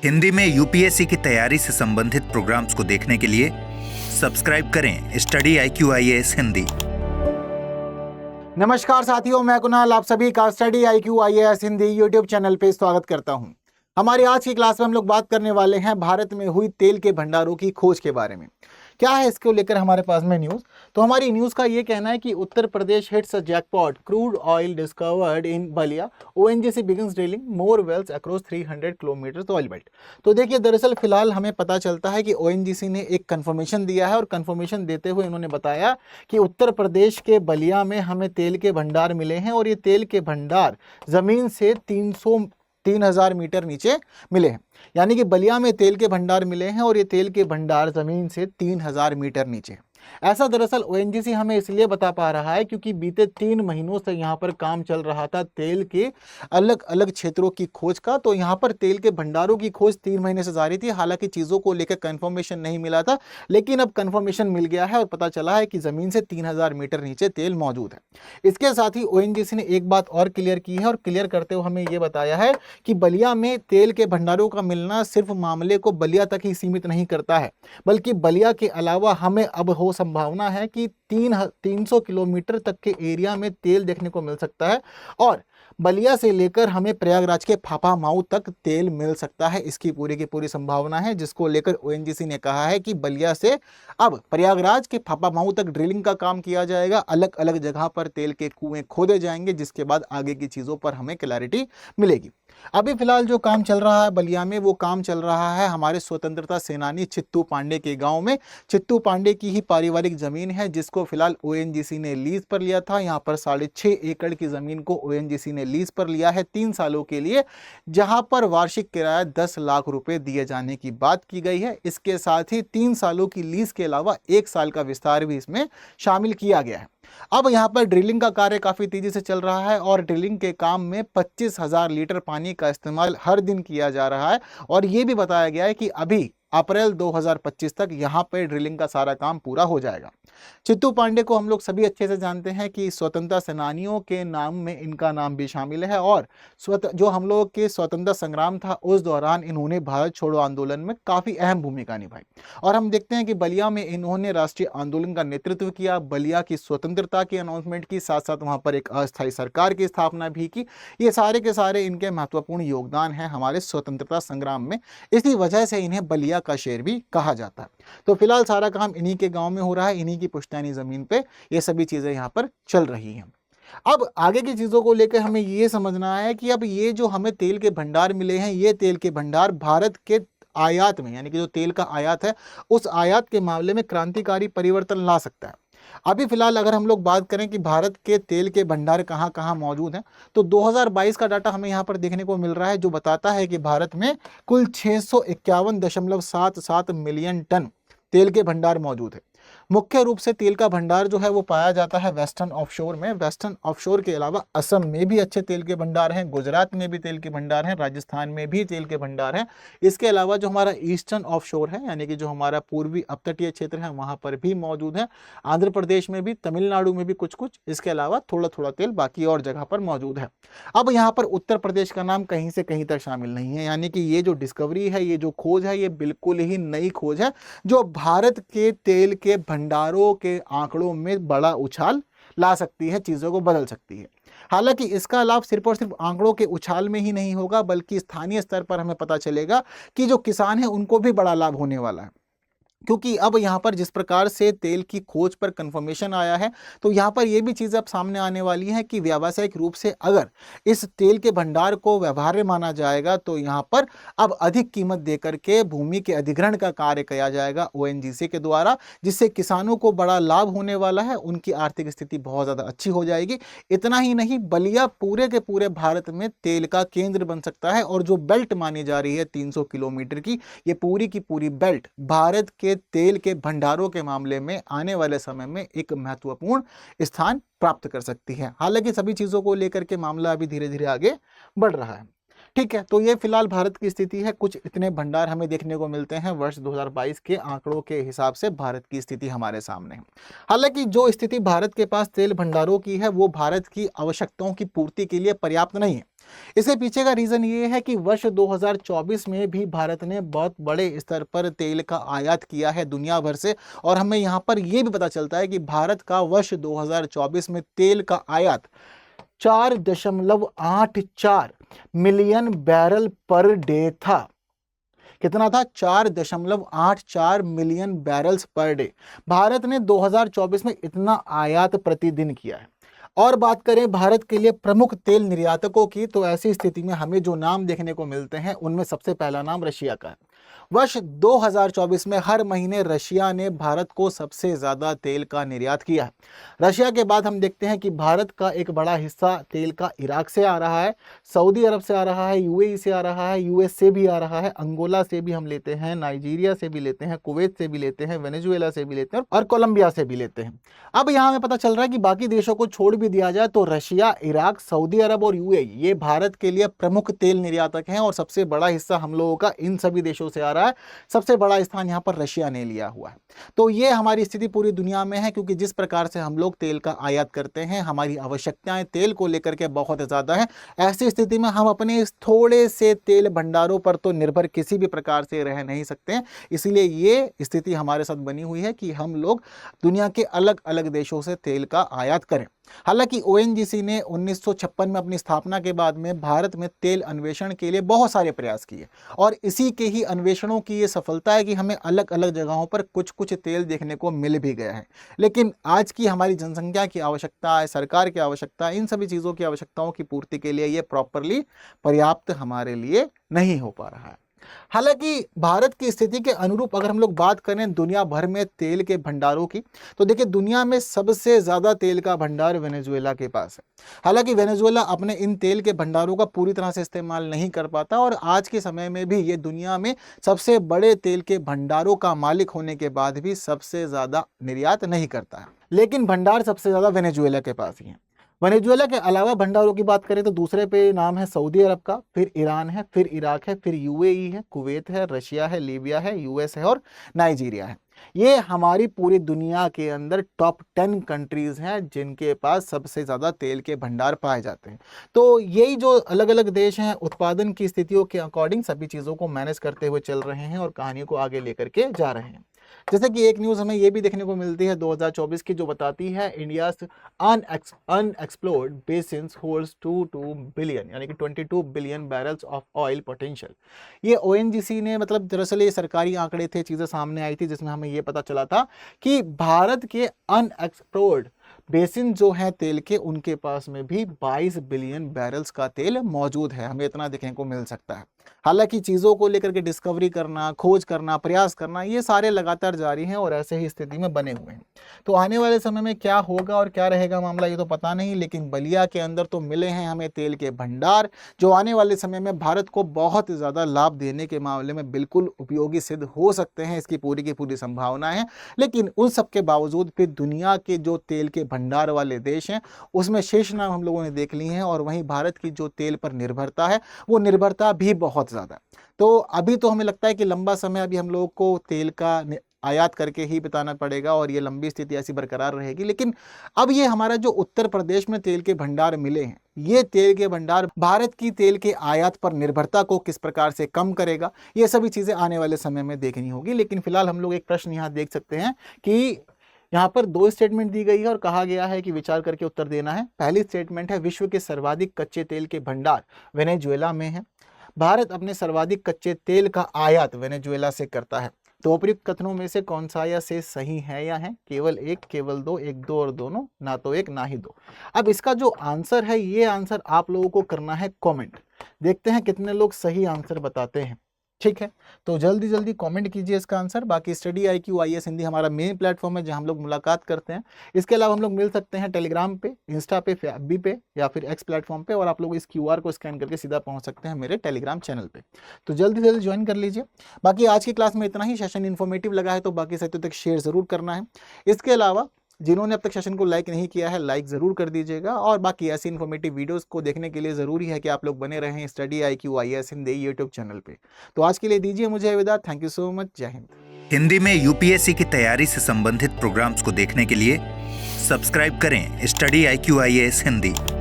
हिंदी में यूपीएससी की तैयारी से संबंधित प्रोग्राम्स को देखने के लिए सब्सक्राइब करें स्टडी IQ IAS हिंदी। नमस्कार साथियों, मैं कुणाल आप सभी का study IQ IAS Hindi YouTube channel पे स्वागत करता हूं। हमारी आज की क्लास में हम लोग बात करने वाले हैं भारत में हुई तेल के भंडारों की खोज के बारे में। क्या है इसको लेकर हमारे पास में न्यूज़? तो हमारी न्यूज़ का ये कहना है कि Uttar Pradesh hits a jackpot, crude oil discovered in Ballia, ONGC begins drilling more wells across 300 kilometre oil belt. तो देखिए, दरअसल फिलहाल हमें पता चलता है कि ONGC ने एक कंफर्मेशन दिया है और कंफर्मेशन देते हुए इन्होंने बताया कि उत्तर प्रदेश के बलिया में हमें तेल के भंडार मिले हैं और ये तेल के भंडार ज़मीन से 3,000 मीटर नीचे मिले हैं। यानी कि बलिया में तेल के भंडार मिले हैं और ये तेल के भंडार ज़मीन से 3,000 मीटर नीचे। ऐसा दरअसल ONGC हमें इसलिए बता पा रहा है क्योंकि बीते 3 महीनों से यहाँ पर काम चल रहा था तेल के अलग अलग क्षेत्रों की खोज का। तो यहाँ पर तेल के भंडारों की खोज 3 महीने से जारी थी। हालांकि चीज़ों को लेकर कंफर्मेशन नहीं मिला था, लेकिन अब कंफर्मेशन मिल गया है और पता चला है कि ज़मीन से 3,000 मीटर नीचे तेल मौजूद है। इसके साथ ही ONGC ने एक बात और क्लियर की है और क्लियर करते हुए हमें ये बताया है कि बलिया में तेल के भंडारों का मिलना सिर्फ मामले को बलिया तक ही सीमित नहीं करता है, बल्कि बलिया के अलावा हमें अब हो संभावना है कि 300 किलोमीटर तक के एरिया में तेल देखने को मिल सकता है और बलिया से लेकर हमें प्रयागराज के फाफामाऊ तक तेल मिल सकता है। इसकी पूरी की पूरी संभावना है, जिसको लेकर ONGC ने कहा है कि बलिया से अब प्रयागराज के फाफामाऊ तक ड्रिलिंग का काम किया जाएगा। अलग अलग जगह पर तेल के कुएं खोदे जाएंगे, जिसके बाद आगे की चीज़ों पर हमें क्लैरिटी मिलेगी। अभी फिलहाल जो काम चल रहा है बलिया में, वो काम चल रहा है हमारे स्वतंत्रता सेनानी चित्तू पांडे के गांव में। चित्तू पांडे की ही पारिवारिक जमीन है, जिसको फिलहाल ONGC ने लीज पर लिया था। यहाँ पर 6.5 एकड़ की जमीन को ONGC ने लीज पर लिया है 3 सालों के लिए, जहां पर वार्षिक किराया 10 लाख रुपए दिए जाने की बात की गई है। इसके साथ ही 3 सालों की लीज के अलावा 1 साल का विस्तार भी इसमें शामिल किया गया है। अब यहाँ पर ड्रिलिंग का कार्य काफ़ी तेज़ी से चल रहा है और ड्रिलिंग के काम में 25,000 लीटर पानी का इस्तेमाल हर दिन किया जा रहा है और ये भी बताया गया है कि अभी अप्रैल 2025 तक यहाँ पर ड्रिलिंग का सारा काम पूरा हो जाएगा। चित्तू पांडे को हम लोग सभी अच्छे से जानते हैं कि स्वतंत्रता सेनानियों के नाम में इनका नाम भी शामिल है और जो हम लोग के स्वतंत्रता संग्राम था उस दौरान इन्होंने भारत छोड़ो आंदोलन में काफ़ी अहम भूमिका निभाई और हम देखते हैं कि बलिया में इन्होंने राष्ट्रीय आंदोलन का नेतृत्व किया, बलिया की स्वतंत्रता की अनाउंसमेंट की, साथ साथ वहाँ पर एक अस्थायी सरकार की स्थापना भी की। ये सारे के सारे इनके महत्वपूर्ण योगदान हैं हमारे स्वतंत्रता संग्राम में। इसी वजह से इन्हें बलिया का शेर भी कहा जाता है। तो फिलहाल सारा काम इन्हीं के गांव में हो रहा है, इन्हीं की पुश्तैनी जमीन पे ये सभी चीजें यहाँ पर चल रही हैं। अब आगे की चीजों को लेकर हमें ये समझना है कि अब ये जो हमें तेल के भंडार मिले हैं, ये तेल के भंडार भारत के आयात में, यानी कि जो तेल का आयात है उस आयात के मामले में क्रांतिकारी परिवर्तन ला सकता है। अभी फिलहाल अगर हम लोग बात करें कि भारत के तेल के भंडार कहाँ कहाँ मौजूद हैं, तो 2022 का डाटा हमें यहाँ पर देखने को मिल रहा है, जो बताता है कि भारत में कुल 651.77 मिलियन टन तेल के भंडार मौजूद है। मुख्य रूप से तेल का भंडार जो है वो पाया जाता है वेस्टर्न ऑफशोर में। वेस्टर्न ऑफशोर के अलावा असम में भी अच्छे तेल के भंडार हैं, गुजरात में भी तेल के भंडार हैं, राजस्थान में भी तेल के भंडार हैं। इसके अलावा जो हमारा ईस्टर्न ऑफशोर है, यानी कि जो हमारा पूर्वी अपतटीय क्षेत्र है, वहाँ पर भी मौजूद है। आंध्र प्रदेश में भी, तमिलनाडु में भी कुछ कुछ, इसके अलावा थोड़ा थोड़ा तेल बाकी और जगह पर मौजूद है। अब यहाँ पर उत्तर प्रदेश का नाम कहीं से कहीं तक शामिल नहीं है, यानी कि ये जो डिस्कवरी है, ये जो खोज है, ये बिल्कुल ही नई खोज है जो भारत के तेल के भंडारों के आंकड़ों में बड़ा उछाल ला सकती है, चीज़ों को बदल सकती है। हालांकि इसका लाभ सिर्फ और सिर्फ आंकड़ों के उछाल में ही नहीं होगा, बल्कि स्थानीय स्तर पर हमें पता चलेगा कि जो किसान हैं उनको भी बड़ा लाभ होने वाला है। क्योंकि अब यहाँ पर जिस प्रकार से तेल की खोज पर कंफर्मेशन आया है, तो यहाँ पर ये भी चीज़ अब सामने आने वाली है कि व्यावसायिक रूप से अगर इस तेल के भंडार को व्यवहार्य माना जाएगा तो यहाँ पर अब अधिक कीमत देकर के भूमि के अधिग्रहण का कार्य किया जाएगा ONGC के द्वारा, जिससे किसानों को बड़ा लाभ होने वाला है, उनकी आर्थिक स्थिति बहुत ज़्यादा अच्छी हो जाएगी। इतना ही नहीं, बलिया पूरे के पूरे भारत में तेल का केंद्र बन सकता है और जो बेल्ट मानी जा रही है 300 किलोमीटर की, ये पूरी की पूरी बेल्ट भारत के तेल के भंडारों के मामले में आने वाले समय में एक महत्वपूर्ण स्थान प्राप्त कर सकती है। हालांकि सभी चीजों को लेकर के मामला अभी धीरे धीरे आगे बढ़ रहा है। ठीक है, तो ये फिलहाल भारत की स्थिति है। कुछ इतने भंडार हमें देखने को मिलते हैं वर्ष 2022 के आंकड़ों के हिसाब से भारत की स्थिति हमारे सामने है। हालांकि जो स्थिति भारत के पास तेल भंडारों की है वो भारत की आवश्यकताओं की पूर्ति के लिए पर्याप्त नहीं है। इसके पीछे का रीज़न ये है कि वर्ष 2024 में भी भारत ने बहुत बड़े स्तर पर तेल का आयात किया है दुनिया भर से, और हमें यहाँ पर यह भी पता चलता है कि भारत का वर्ष 2024 में तेल का आयात 4.84 मिलियन बैरल पर डे था। कितना था? 4.84 million barrels per day. Bharat ने 2024 में इतना आयात प्रतिदिन किया है। और बात करें भारत के लिए प्रमुख तेल निर्यातकों की, तो ऐसी स्थिति में हमें जो नाम देखने को मिलते हैं उनमें सबसे पहला नाम रशिया का है। वर्ष 2024 में हर महीने रशिया ने भारत को सबसे ज्यादा तेल का निर्यात किया है। रशिया के बाद हम देखते हैं कि भारत का एक बड़ा हिस्सा तेल का इराक से आ रहा है, सऊदी अरब से आ रहा है, यूएई से आ रहा है, यूएस से भी आ रहा है, अंगोला से भी हम लेते हैं, नाइजीरिया से भी लेते हैं, कुवैत से भी लेते हैं, वेनेजुएला से भी लेते हैं और कोलंबिया से भी लेते हैं। अब यहाँ हमें पता चल रहा है कि बाकी देशों को छोड़ भी दिया जाए तो रशिया, इराक, सऊदी अरब और यूएई ये भारत के लिए प्रमुख तेल निर्यातक हैं और सबसे बड़ा हिस्सा हम लोगों का इन सभी देशों से आ रहा है। सबसे बड़ा स्थान यहाँ पर रशिया ने लिया हुआ है। तो ये हमारी स्थिति पूरी दुनिया में है, क्योंकि जिस प्रकार से हम लोग तेल का आयात करते हैं, हमारी आवश्यकताएं तेल को लेकर के बहुत ज़्यादा है। ऐसी स्थिति में हम अपने इस थोड़े से तेल भंडारों पर तो निर्भर किसी भी प्रकार से रह नहीं सकते हैं। इसलिए ये स्थिति हमारे साथ बनी हुई है कि हम लोग दुनिया के अलग अलग देशों से तेल का आयात करें। हालांकि ओएनजीसी ने 1956 में अपनी स्थापना के बाद में भारत में तेल अन्वेषण के लिए बहुत सारे प्रयास किए, और इसी के ही अन्वेषणों की ये सफलता है कि हमें अलग अलग जगहों पर कुछ कुछ तेल देखने को मिल भी गया है। लेकिन आज की हमारी जनसंख्या की आवश्यकता है, सरकार की आवश्यकता है, इन सभी चीज़ों की आवश्यकताओं की पूर्ति के लिए ये प्रॉपरली पर्याप्त हमारे लिए नहीं हो पा रहा है। हालांकि भारत की स्थिति के अनुरूप अगर हम लोग बात करें दुनिया भर में तेल के भंडारों की, तो देखिए दुनिया में सबसे ज्यादा तेल का भंडार वेनेजुएला के पास है। हालांकि वेनेजुएला अपने इन तेल के भंडारों का पूरी तरह से इस्तेमाल नहीं कर पाता, और आज के समय में भी ये दुनिया में सबसे बड़े तेल के भंडारों का मालिक होने के बाद भी सबसे ज्यादा निर्यात नहीं करता है। लेकिन भंडार सबसे ज्यादा वेनेजुएला के पास ही है। वेनेजुएला के अलावा भंडारों की बात करें तो दूसरे पे नाम है सऊदी अरब का, फिर ईरान है, फिर इराक है, फिर यूएई है, कुवैत है, रशिया है, लीबिया है, यूएस है और नाइजीरिया है। ये हमारी पूरी दुनिया के अंदर टॉप 10 कंट्रीज हैं जिनके पास सबसे ज़्यादा तेल के भंडार पाए जाते हैं। तो यही जो अलग अलग देश हैं उत्पादन की स्थितियों के अकॉर्डिंग सभी चीज़ों को मैनेज करते हुए चल रहे हैं और कहानी को आगे लेकर के जा रहे हैं। जैसे कि एक न्यूज़ हमें ये भी देखने को मिलती है 2024 की, जो बताती है India's unexplored basins holds 22 billion यानी कि 22 billion barrels of oil potential. ये ओएनजीसी ने, मतलब दरअसल ये सरकारी आंकड़े थे, चीज़ें सामने आई थी जिसमें हमें ये पता चला था कि भारत के अनएक्सप्लोर्ड बेसिन जो हैं तेल के, उनके पास में भी 22 बिलियन बैरल्स का तेल मौजूद है। हमें इतना देखने को मिल सकता है। हालांकि चीज़ों को लेकर के डिस्कवरी करना, खोज करना, प्रयास करना, ये सारे लगातार जारी हैं और ऐसे ही स्थिति में बने हुए हैं। तो आने वाले समय में क्या होगा और क्या रहेगा मामला ये तो पता नहीं, लेकिन बलिया के अंदर तो मिले हैं हमें तेल के भंडार, जो आने वाले समय में भारत को बहुत ज़्यादा लाभ देने के मामले में बिल्कुल उपयोगी सिद्ध हो सकते हैं। इसकी पूरी की पूरी संभावना है। लेकिन उन सब के बावजूद भी दुनिया के जो तेल के भंडार वाले देश हैं उसमें शेष नाम हम लोगों ने देख ली हैं, और वहीं भारत की जो तेल पर निर्भरता है वो निर्भरता भी बहुत ज़्यादा। तो अभी तो हमें लगता है कि लंबा समय अभी हम लोगों को तेल का आयात करके ही बिताना पड़ेगा और ये लंबी स्थिति ऐसी बरकरार रहेगी। लेकिन अब ये हमारा जो उत्तर प्रदेश में तेल के भंडार मिले हैं, ये तेल के भंडार भारत की तेल के आयात पर निर्भरता को किस प्रकार से कम करेगा, ये सभी चीज़ें आने वाले समय में देखनी होगी। लेकिन फिलहाल हम लोग एक प्रश्न यहाँ देख सकते हैं कि यहाँ पर 2 स्टेटमेंट दी गई है और कहा गया है कि विचार करके उत्तर देना है। पहली स्टेटमेंट है विश्व के सर्वाधिक कच्चे तेल के भंडार वेनेजुएला में है। भारत अपने सर्वाधिक कच्चे तेल का आयात वेनेजुएला से करता है। तो उपयुक्त कथनों में से कौन सा या से सही है या है? केवल एक, केवल दो, एक, दो और दोनों, ना तो एक ना ही दो। अब इसका जो आंसर है, ये आंसर आप लोगों को करना है कमेंट। देखते हैं कितने लोग सही आंसर बताते हैं। ठीक है, तो जल्दी जल्दी कमेंट कीजिए इसका आंसर। बाकी स्टडी IQ IAS हिंदी हमारा मेन प्लेटफॉर्म है जहां हम लोग मुलाकात करते हैं। इसके अलावा हम लोग मिल सकते हैं टेलीग्राम पे, इंस्टा पे, FB पे या फिर X प्लेटफॉर्म पे, और आप लोग इस QR को स्कैन करके सीधा पहुंच सकते हैं मेरे टेलीग्राम चैनल पे। तो जल्दी जल्दी ज्वाइन कर लीजिए। बाकी आज की क्लास में इतना ही। सेशन इन्फॉर्मेटिव लगा है तो बाकी साथियों तक शेयर ज़रूर करना है। इसके अलावा जिन्होंने अब तक सेशन को लाइक नहीं किया है, लाइक ज़रूर कर दीजिएगा। और बाकी ऐसी इन्फॉर्मेटिव वीडियोस को देखने के लिए ज़रूरी है कि आप लोग बने रहें study IQ IAS Hindi YouTube channel पे। तो आज के लिए दीजिए मुझे विदा। Thank you so much. जय हिंद। हिंदी में UPSC की तैयारी से संबंधित प्रोग्राम्स को देखने के लिए सब्सक्राइब करें स्टडी IQ IAS हिंदी।